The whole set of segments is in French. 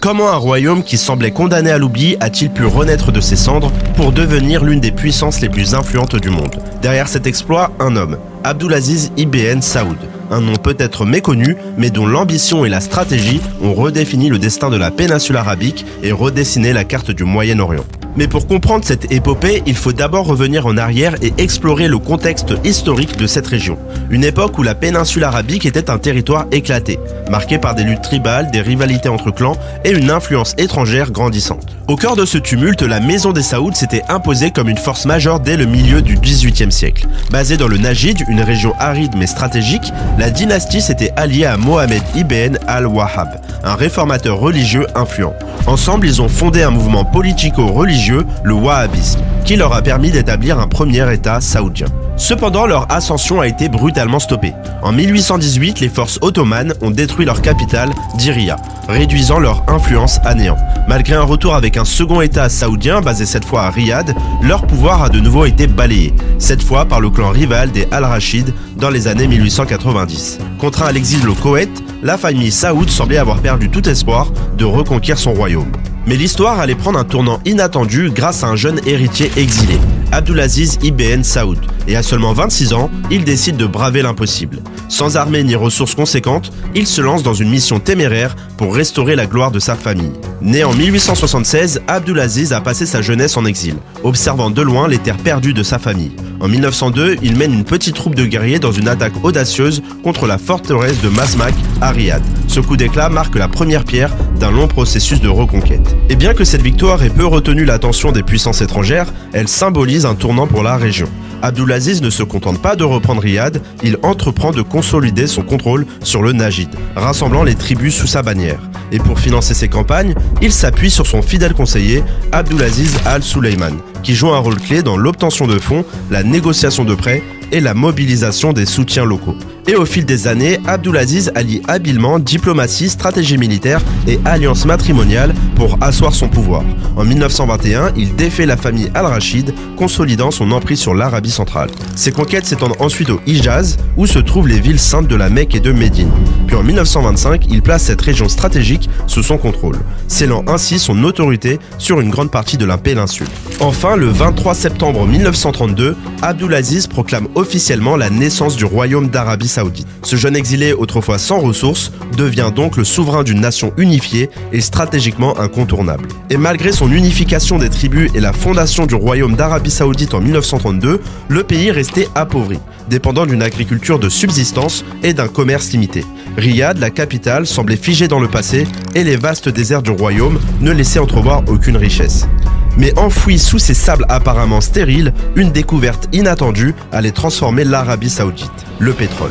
Comment un royaume qui semblait condamné à l'oubli a-t-il pu renaître de ses cendres pour devenir l'une des puissances les plus influentes du monde? Derrière cet exploit, un homme, Abdulaziz Ibn Saoud. Un nom peut-être méconnu, mais dont l'ambition et la stratégie ont redéfini le destin de la péninsule arabique et redessiné la carte du Moyen-Orient. Mais pour comprendre cette épopée, il faut d'abord revenir en arrière et explorer le contexte historique de cette région. Une époque où la péninsule arabique était un territoire éclaté, marqué par des luttes tribales, des rivalités entre clans et une influence étrangère grandissante. Au cœur de ce tumulte, la maison des Saouds s'était imposée comme une force majeure dès le milieu du XVIIIe siècle. Basée dans le Najd, une région aride mais stratégique, la dynastie s'était alliée à Mohammed ibn al-Wahhab, un réformateur religieux influent. Ensemble, ils ont fondé un mouvement politico-religieux, le wahhabisme, qui leur a permis d'établir un premier État saoudien. Cependant, leur ascension a été brutalement stoppée. En 1818, les forces ottomanes ont détruit leur capitale, Diriyah, réduisant leur influence à néant. Malgré un retour avec un second État saoudien, basé cette fois à Riyad, leur pouvoir a de nouveau été balayé, cette fois par le clan rival des Al-Rachid dans les années 1890. Contraint à l'exil au Koweït, la famille Saoud semblait avoir perdu tout espoir de reconquérir son royaume. Mais l'histoire allait prendre un tournant inattendu grâce à un jeune héritier exilé, Abdulaziz Ibn Saoud, et à seulement 26 ans, il décide de braver l'impossible. Sans armée ni ressources conséquentes, il se lance dans une mission téméraire pour restaurer la gloire de sa famille. Né en 1876, Abdulaziz a passé sa jeunesse en exil, observant de loin les terres perdues de sa famille. En 1902, il mène une petite troupe de guerriers dans une attaque audacieuse contre la forteresse de Masmak à Riyad. Ce coup d'éclat marque la première pierre d'un long processus de reconquête. Et bien que cette victoire ait peu retenu l'attention des puissances étrangères, elle symbolise un tournant pour la région. Abdulaziz ne se contente pas de reprendre Riyad, il entreprend de consolider son contrôle sur le Najd, rassemblant les tribus sous sa bannière. Et pour financer ses campagnes, il s'appuie sur son fidèle conseiller, Abdulaziz al-Suleyman, qui joue un rôle clé dans l'obtention de fonds, la négociation de prêts et la mobilisation des soutiens locaux. Et au fil des années, Abdulaziz allie habilement diplomatie, stratégie militaire et alliance matrimoniale pour asseoir son pouvoir. En 1921, il défait la famille Al-Rachid, consolidant son emprise sur l'Arabie centrale. Ses conquêtes s'étendent ensuite au Hijaz, où se trouvent les villes saintes de la Mecque et de Médine. Puis en 1925, il place cette région stratégique sous son contrôle, scellant ainsi son autorité sur une grande partie de la péninsule. Enfin, le 23 septembre 1932, Abdulaziz proclame officiellement la naissance du royaume d'Arabie Saoudite. Ce jeune exilé, autrefois sans ressources, devient donc le souverain d'une nation unifiée et stratégiquement incontournable. Et malgré son unification des tribus et la fondation du royaume d'Arabie Saoudite en 1932, le pays restait appauvri, dépendant d'une agriculture de subsistance et d'un commerce limité. Riyad, la capitale, semblait figée dans le passé et les vastes déserts du royaume ne laissaient entrevoir aucune richesse. Mais enfouie sous ces sables apparemment stériles, une découverte inattendue allait transformer l'Arabie Saoudite, le pétrole.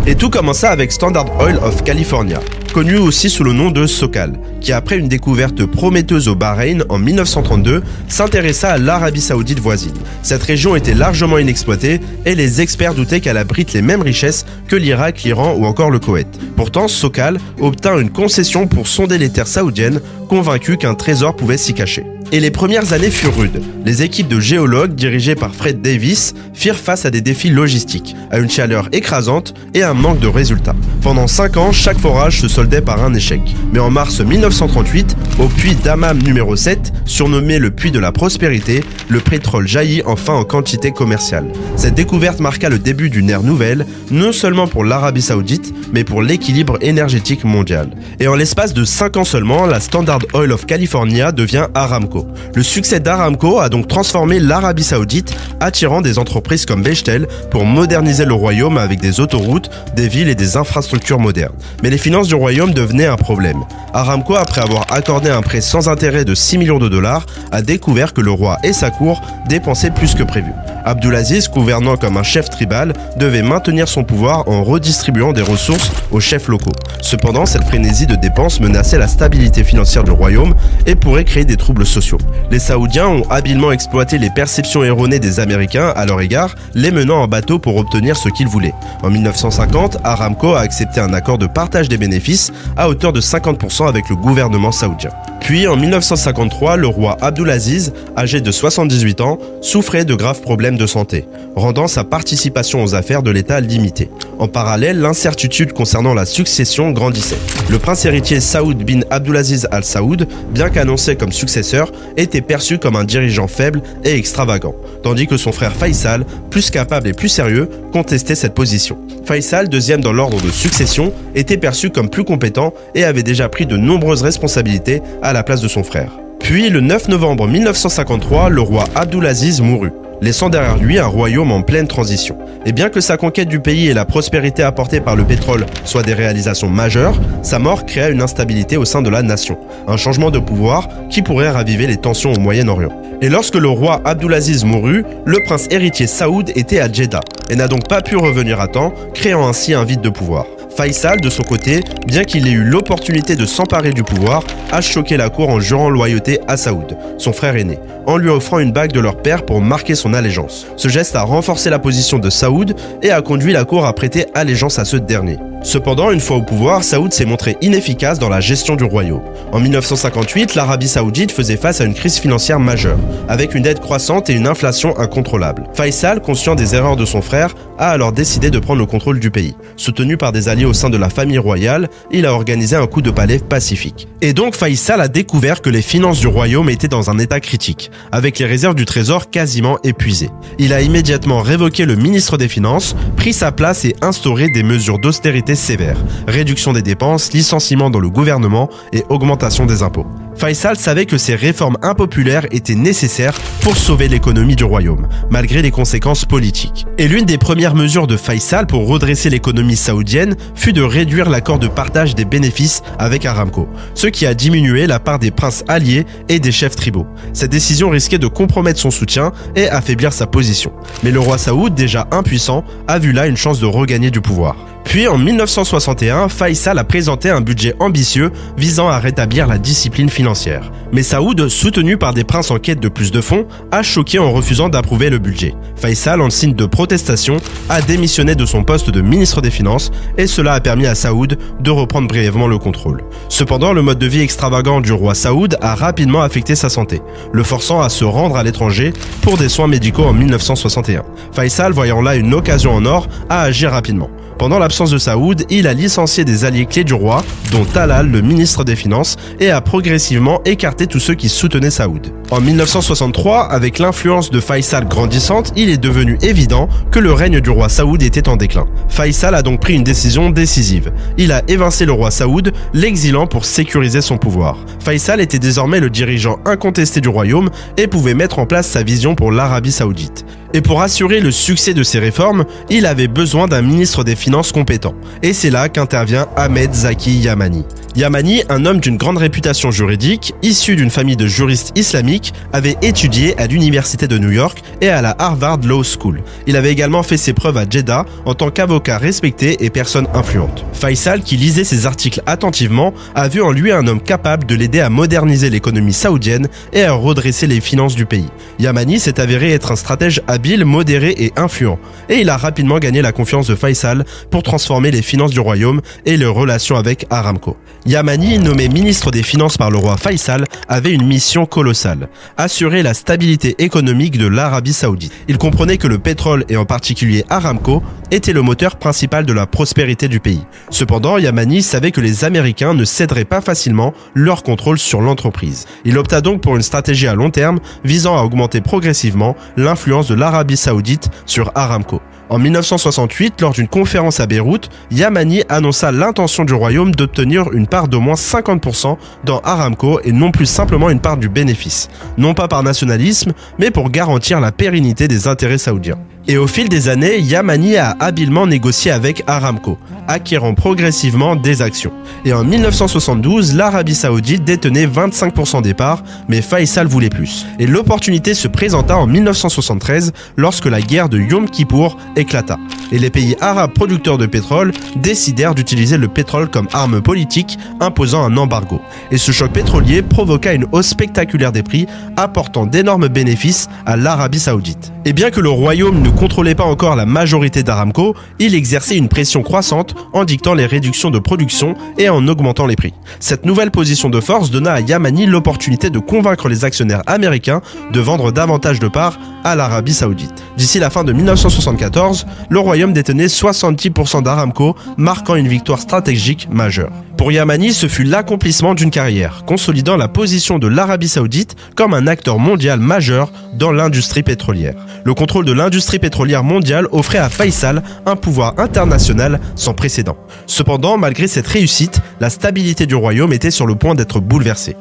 Et tout commença avec Standard Oil of California, connu aussi sous le nom de Sokal, qui après une découverte prometteuse au Bahreïn en 1932, s'intéressa à l'Arabie Saoudite voisine. Cette région était largement inexploitée et les experts doutaient qu'elle abrite les mêmes richesses que l'Irak, l'Iran ou encore le Koweït. Pourtant, Sokal obtint une concession pour sonder les terres saoudiennes, convaincu qu'un trésor pouvait s'y cacher. Et les premières années furent rudes. Les équipes de géologues, dirigées par Fred Davis, firent face à des défis logistiques, à une chaleur écrasante et un manque de résultats. Pendant 5 ans, chaque forage se soldait par un échec. Mais en mars 1938, au puits d'Hammam numéro 7, surnommé le puits de la prospérité, le pétrole jaillit enfin en quantité commerciale. Cette découverte marqua le début d'une ère nouvelle, non seulement pour l'Arabie Saoudite, mais pour l'équilibre énergétique mondial. Et en l'espace de 5 ans seulement, la Standard Oil of California devient Aramco. Le succès d'Aramco a donc transformé l'Arabie Saoudite, attirant des entreprises comme Bechtel pour moderniser le royaume avec des autoroutes, des villes et des infrastructures modernes. Mais les finances du royaume devenaient un problème. Aramco, après avoir accordé un prêt sans intérêt de 6 millions de dollars, a découvert que le roi et sa cour dépensaient plus que prévu. Abdulaziz, gouvernant comme un chef tribal, devait maintenir son pouvoir en redistribuant des ressources aux chefs locaux. Cependant, cette frénésie de dépenses menaçait la stabilité financière du royaume et pourrait créer des troubles sociaux. commerciaux. Les Saoudiens ont habilement exploité les perceptions erronées des Américains à leur égard, les menant en bateau pour obtenir ce qu'ils voulaient. En 1950, Aramco a accepté un accord de partage des bénéfices à hauteur de 50% avec le gouvernement saoudien. Puis en 1953, le roi Abdulaziz, âgé de 78 ans, souffrait de graves problèmes de santé, rendant sa participation aux affaires de l'État limitée. En parallèle, l'incertitude concernant la succession grandissait. Le prince héritier Saoud bin Abdulaziz Al Saoud, bien qu'annoncé comme successeur, était perçu comme un dirigeant faible et extravagant, tandis que son frère Faisal, plus capable et plus sérieux, contestait cette position. Faisal, deuxième dans l'ordre de succession, était perçu comme plus compétent et avait déjà pris de nombreuses responsabilités à la place de son frère. Puis, le 9 novembre 1953, le roi Abdulaziz mourut, laissant derrière lui un royaume en pleine transition. Et bien que sa conquête du pays et la prospérité apportée par le pétrole soient des réalisations majeures, sa mort créa une instabilité au sein de la nation, un changement de pouvoir qui pourrait raviver les tensions au Moyen-Orient. Et lorsque le roi Abdulaziz mourut, le prince héritier Saoud était à Jeddah et n'a donc pas pu revenir à temps, créant ainsi un vide de pouvoir. Faisal, de son côté, bien qu'il ait eu l'opportunité de s'emparer du pouvoir, a choqué la cour en jurant loyauté à Saoud, son frère aîné, en lui offrant une bague de leur père pour marquer son allégeance. Ce geste a renforcé la position de Saoud et a conduit la cour à prêter allégeance à ce dernier. Cependant, une fois au pouvoir, Saoud s'est montré inefficace dans la gestion du royaume. En 1958, l'Arabie Saoudite faisait face à une crise financière majeure, avec une dette croissante et une inflation incontrôlable. Faisal, conscient des erreurs de son frère, a alors décidé de prendre le contrôle du pays. Soutenu par des alliés au sein de la famille royale, il a organisé un coup de palais pacifique. Et donc Faisal a découvert que les finances du royaume étaient dans un état critique, avec les réserves du trésor quasiment épuisées. Il a immédiatement révoqué le ministre des Finances, pris sa place et instauré des mesures d'austérité sévères, réduction des dépenses, licenciement dans le gouvernement et augmentation des impôts. Faisal savait que ces réformes impopulaires étaient nécessaires pour sauver l'économie du royaume, malgré les conséquences politiques. Et l'une des premières mesures de Faisal pour redresser l'économie saoudienne fut de réduire l'accord de partage des bénéfices avec Aramco, ce qui a diminué la part des princes alliés et des chefs tribaux. Cette décision risquait de compromettre son soutien et affaiblir sa position. Mais le roi Saoud, déjà impuissant, a vu là une chance de regagner du pouvoir. Puis en 1961, Faisal a présenté un budget ambitieux visant à rétablir la discipline financière. Mais Saoud, soutenu par des princes en quête de plus de fonds, a choqué en refusant d'approuver le budget. Faisal, en signe de protestation, a démissionné de son poste de ministre des Finances et cela a permis à Saoud de reprendre brièvement le contrôle. Cependant, le mode de vie extravagant du roi Saoud a rapidement affecté sa santé, le forçant à se rendre à l'étranger pour des soins médicaux en 1961. Faisal, voyant là une occasion en or, a agi rapidement. Pendant l'absence de Saoud, il a licencié des alliés clés du roi, dont Talal, le ministre des Finances, et a progressivement écarté tous ceux qui soutenaient Saoud. En 1963, avec l'influence de Faisal grandissante, il est devenu évident que le règne du roi Saoud était en déclin. Faisal a donc pris une décision décisive. Il a évincé le roi Saoud, l'exilant pour sécuriser son pouvoir. Faisal était désormais le dirigeant incontesté du royaume et pouvait mettre en place sa vision pour l'Arabie Saoudite. Et pour assurer le succès de ces réformes, il avait besoin d'un ministre des Finances compétent. Et c'est là qu'intervient Ahmed Zaki Yamani. Yamani, un homme d'une grande réputation juridique, issu d'une famille de juristes islamiques, avait étudié à l'université de New York et à la Harvard Law School. Il avait également fait ses preuves à Jeddah en tant qu'avocat respecté et personne influente. Faisal, qui lisait ses articles attentivement, a vu en lui un homme capable de l'aider à moderniser l'économie saoudienne et à redresser les finances du pays. Yamani s'est avéré être un stratège habile, modéré et influent, et il a rapidement gagné la confiance de Faisal pour transformer les finances du royaume et les relations avec Aramco. Yamani, nommé ministre des Finances par le roi Faisal, avait une mission colossale, assurer la stabilité économique de l'Arabie Saoudite. Il comprenait que le pétrole, et en particulier Aramco, était le moteur principal de la prospérité du pays. Cependant, Yamani savait que les Américains ne céderaient pas facilement leur contrôle sur l'entreprise. Il opta donc pour une stratégie à long terme visant à augmenter progressivement l'influence de l'Arabie Saoudite sur Aramco. En 1968, lors d'une conférence à Beyrouth, Yamani annonça l'intention du royaume d'obtenir une part d'au moins 50% dans Aramco et non plus simplement une part du bénéfice. Non pas par nationalisme, mais pour garantir la pérennité des intérêts saoudiens. Et au fil des années, Yamani a habilement négocié avec Aramco, acquérant progressivement des actions. Et en 1972, l'Arabie Saoudite détenait 25% des parts, mais Faisal voulait plus. Et l'opportunité se présenta en 1973 lorsque la guerre de Yom Kippour éclata. Et les pays arabes producteurs de pétrole décidèrent d'utiliser le pétrole comme arme politique, imposant un embargo. Et ce choc pétrolier provoqua une hausse spectaculaire des prix, apportant d'énormes bénéfices à l'Arabie Saoudite. Et bien que le royaume ne contrôlait pas encore la majorité d'Aramco, il exerçait une pression croissante en dictant les réductions de production et en augmentant les prix. Cette nouvelle position de force donna à Yamani l'opportunité de convaincre les actionnaires américains de vendre davantage de parts à l'Arabie Saoudite. D'ici la fin de 1974, le royaume détenait 70% d'Aramco, marquant une victoire stratégique majeure. Pour Yamani, ce fut l'accomplissement d'une carrière, consolidant la position de l'Arabie Saoudite comme un acteur mondial majeur dans l'industrie pétrolière. Le contrôle de l'industrie pétrolière mondiale offrait à Faisal un pouvoir international sans précédent. Cependant, malgré cette réussite, la stabilité du royaume était sur le point d'être bouleversée.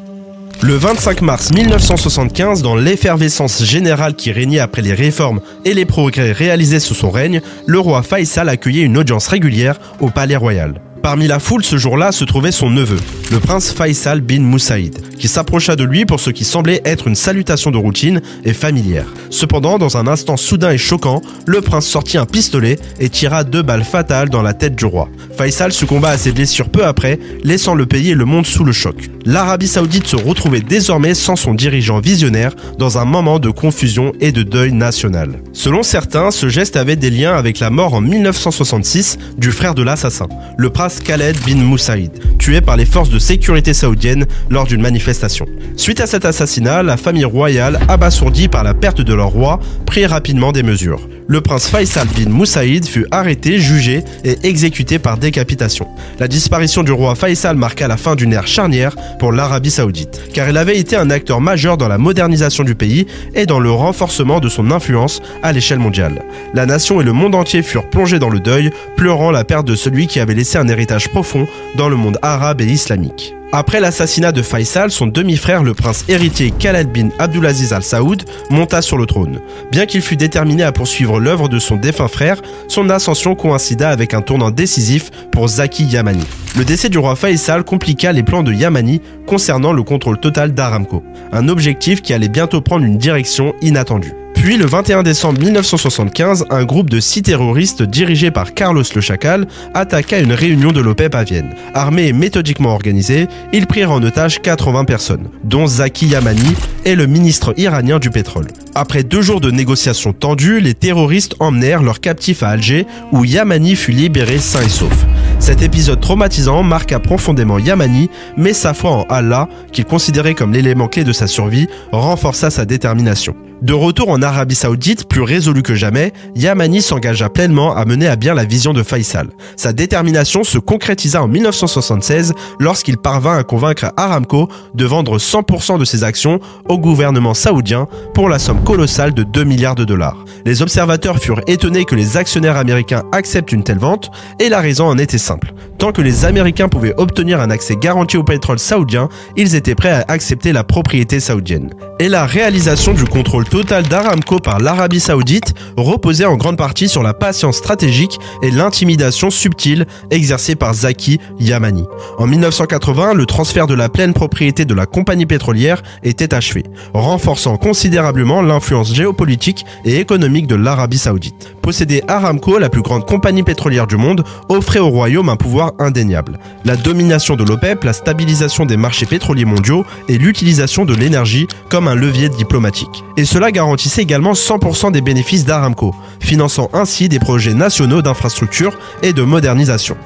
Le 25 mars 1975, dans l'effervescence générale qui régnait après les réformes et les progrès réalisés sous son règne, le roi Faisal accueillait une audience régulière au palais royal. Parmi la foule ce jour-là se trouvait son neveu, le prince Faisal bin Moussaïd, qui s'approcha de lui pour ce qui semblait être une salutation de routine et familière. Cependant, dans un instant soudain et choquant, le prince sortit un pistolet et tira 2 balles fatales dans la tête du roi. Faisal succomba à ses blessures peu après, laissant le pays et le monde sous le choc. L'Arabie Saoudite se retrouvait désormais sans son dirigeant visionnaire dans un moment de confusion et de deuil national. Selon certains, ce geste avait des liens avec la mort en 1966 du frère de l'assassin, le prince Khaled bin Moussaïd, tué par les forces de sécurité saoudiennes lors d'une manifestation. Suite à cet assassinat, la famille royale, abasourdie par la perte de leur roi, prit rapidement des mesures. Le prince Faisal bin Moussaïd fut arrêté, jugé et exécuté par décapitation. La disparition du roi Faisal marqua la fin d'une ère charnière pour l'Arabie Saoudite, car il avait été un acteur majeur dans la modernisation du pays et dans le renforcement de son influence à l'échelle mondiale. La nation et le monde entier furent plongés dans le deuil, pleurant la perte de celui qui avait laissé un héritage profond dans le monde arabe et islamique. Après l'assassinat de Faisal, son demi-frère, le prince héritier Khaled bin Abdulaziz Al Saoud, monta sur le trône. Bien qu'il fût déterminé à poursuivre l'œuvre de son défunt frère, son ascension coïncida avec un tournant décisif pour Zaki Yamani. Le décès du roi Faisal compliqua les plans de Yamani concernant le contrôle total d'Aramco, un objectif qui allait bientôt prendre une direction inattendue. Puis, le 21 décembre 1975, un groupe de 6 terroristes dirigé par Carlos le Chacal attaqua une réunion de l'OPEP à Vienne. Armés et méthodiquement organisés, ils prirent en otage 80 personnes, dont Zaki Yamani et le ministre iranien du pétrole. Après 2 jours de négociations tendues, les terroristes emmenèrent leurs captifs à Alger, où Yamani fut libéré sain et sauf. Cet épisode traumatisant marqua profondément Yamani, mais sa foi en Allah, qu'il considérait comme l'élément clé de sa survie, renforça sa détermination. De retour en Arabie Saoudite, plus résolu que jamais, Yamani s'engagea pleinement à mener à bien la vision de Faisal. Sa détermination se concrétisa en 1976 lorsqu'il parvint à convaincre Aramco de vendre 100% de ses actions au gouvernement saoudien pour la somme colossale de 2 milliards de dollars. Les observateurs furent étonnés que les actionnaires américains acceptent une telle vente, et la raison en était simple. Tant que les Américains pouvaient obtenir un accès garanti au pétrole saoudien, ils étaient prêts à accepter la propriété saoudienne. Et la réalisation du contrôle total d'Aramco par l'Arabie Saoudite reposait en grande partie sur la patience stratégique et l'intimidation subtile exercée par Zaki Yamani. En 1980, le transfert de la pleine propriété de la compagnie pétrolière était achevé, renforçant considérablement l'influence géopolitique et économique de l'Arabie Saoudite. Posséder Aramco, la plus grande compagnie pétrolière du monde, offrait au royaume un pouvoir indéniable. La domination de l'OPEP, la stabilisation des marchés pétroliers mondiaux et l'utilisation de l'énergie comme un levier diplomatique. Et cela garantissait également 100% des bénéfices d'Aramco, finançant ainsi des projets nationaux d'infrastructure et de modernisation.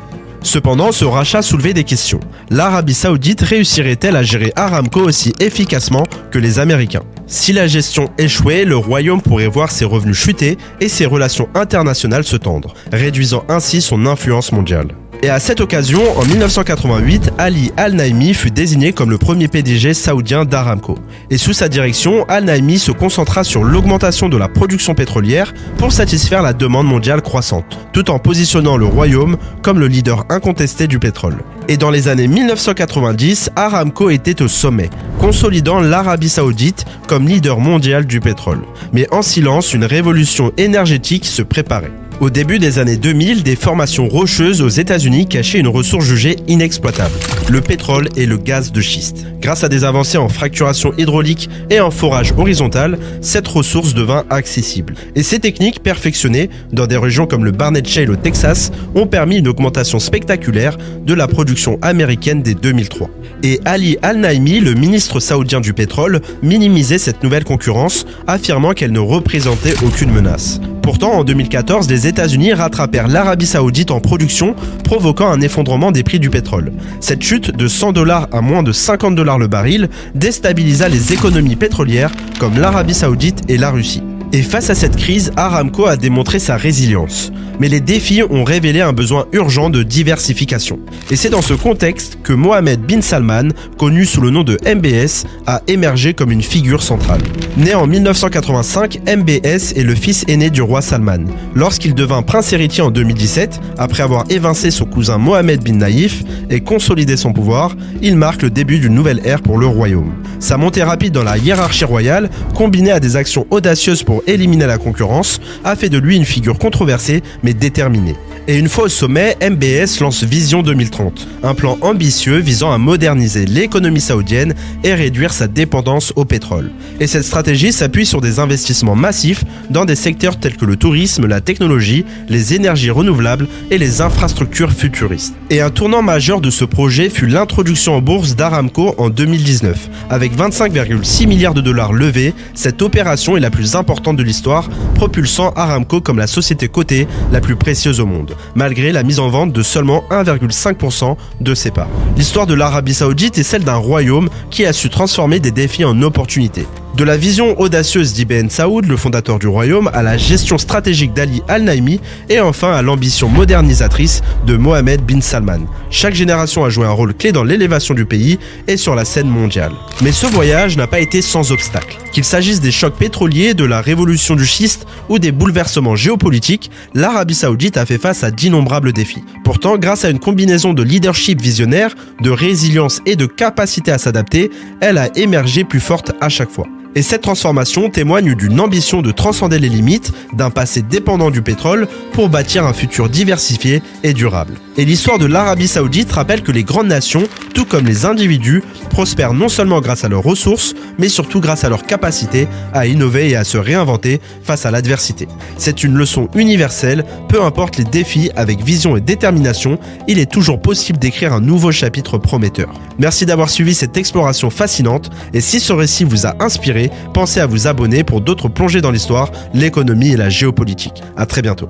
Cependant, ce rachat soulevait des questions. L'Arabie Saoudite réussirait-elle à gérer Aramco aussi efficacement que les Américains? Si la gestion échouait, le royaume pourrait voir ses revenus chuter et ses relations internationales se tendre, réduisant ainsi son influence mondiale. Et à cette occasion, en 1988, Ali Al-Naimi fut désigné comme le premier PDG saoudien d'Aramco. Et sous sa direction, Al-Naimi se concentra sur l'augmentation de la production pétrolière pour satisfaire la demande mondiale croissante, tout en positionnant le royaume comme le leader incontesté du pétrole. Et dans les années 1990, Aramco était au sommet, consolidant l'Arabie Saoudite comme leader mondial du pétrole. Mais en silence, une révolution énergétique se préparait. Au début des années 2000, des formations rocheuses aux États-Unis cachaient une ressource jugée inexploitable, le pétrole et le gaz de schiste. Grâce à des avancées en fracturation hydraulique et en forage horizontal, cette ressource devint accessible. Et ces techniques perfectionnées dans des régions comme le Barnett Shale au Texas ont permis une augmentation spectaculaire de la production américaine dès 2003. Et Ali Al-Naimi, le ministre saoudien du pétrole, minimisait cette nouvelle concurrence, affirmant qu'elle ne représentait aucune menace. Pourtant, en 2014, les États-Unis rattrapèrent l'Arabie Saoudite en production, provoquant un effondrement des prix du pétrole. Cette chute de $100 à moins de $50 le baril déstabilisa les économies pétrolières comme l'Arabie Saoudite et la Russie. Et face à cette crise, Aramco a démontré sa résilience. Mais les défis ont révélé un besoin urgent de diversification. Et c'est dans ce contexte que Mohammed bin Salman, connu sous le nom de MBS, a émergé comme une figure centrale. Né en 1985, MBS est le fils aîné du roi Salman. Lorsqu'il devint prince héritier en 2017, après avoir évincé son cousin Mohammed bin Naïf et consolidé son pouvoir, il marque le début d'une nouvelle ère pour le royaume. Sa montée rapide dans la hiérarchie royale, combinée à des actions audacieuses pour éliminer la concurrence, a fait de lui une figure controversée mais déterminée. Et une fois au sommet, MBS lance Vision 2030, un plan ambitieux visant à moderniser l'économie saoudienne et réduire sa dépendance au pétrole. Et cette stratégie s'appuie sur des investissements massifs dans des secteurs tels que le tourisme, la technologie, les énergies renouvelables et les infrastructures futuristes. Et un tournant majeur de ce projet fut l'introduction en bourse d'Aramco en 2019. Avec 25,6 milliards de dollars levés, cette opération est la plus importante de l'histoire, propulsant Aramco comme la société cotée la plus précieuse au monde, malgré la mise en vente de seulement 1,5% de ses parts. L'histoire de l'Arabie Saoudite est celle d'un royaume qui a su transformer des défis en opportunités. De la vision audacieuse d'Ibn Saoud, le fondateur du royaume, à la gestion stratégique d'Ali Al-Naimi et enfin à l'ambition modernisatrice de Mohammed bin Salman. Chaque génération a joué un rôle clé dans l'élévation du pays et sur la scène mondiale. Mais ce voyage n'a pas été sans obstacles. Qu'il s'agisse des chocs pétroliers, de la révolution du schiste ou des bouleversements géopolitiques, l'Arabie Saoudite a fait face à d'innombrables défis. Pourtant, grâce à une combinaison de leadership visionnaire, de résilience et de capacité à s'adapter, elle a émergé plus forte à chaque fois. Et cette transformation témoigne d'une ambition de transcender les limites d'un passé dépendant du pétrole pour bâtir un futur diversifié et durable. Et l'histoire de l'Arabie Saoudite rappelle que les grandes nations, tout comme les individus, prospèrent non seulement grâce à leurs ressources, mais surtout grâce à leur capacité à innover et à se réinventer face à l'adversité. C'est une leçon universelle, peu importe les défis, avec vision et détermination, il est toujours possible d'écrire un nouveau chapitre prometteur. Merci d'avoir suivi cette exploration fascinante, et si ce récit vous a inspiré, pensez à vous abonner pour d'autres plongées dans l'histoire, l'économie et la géopolitique. À très bientôt.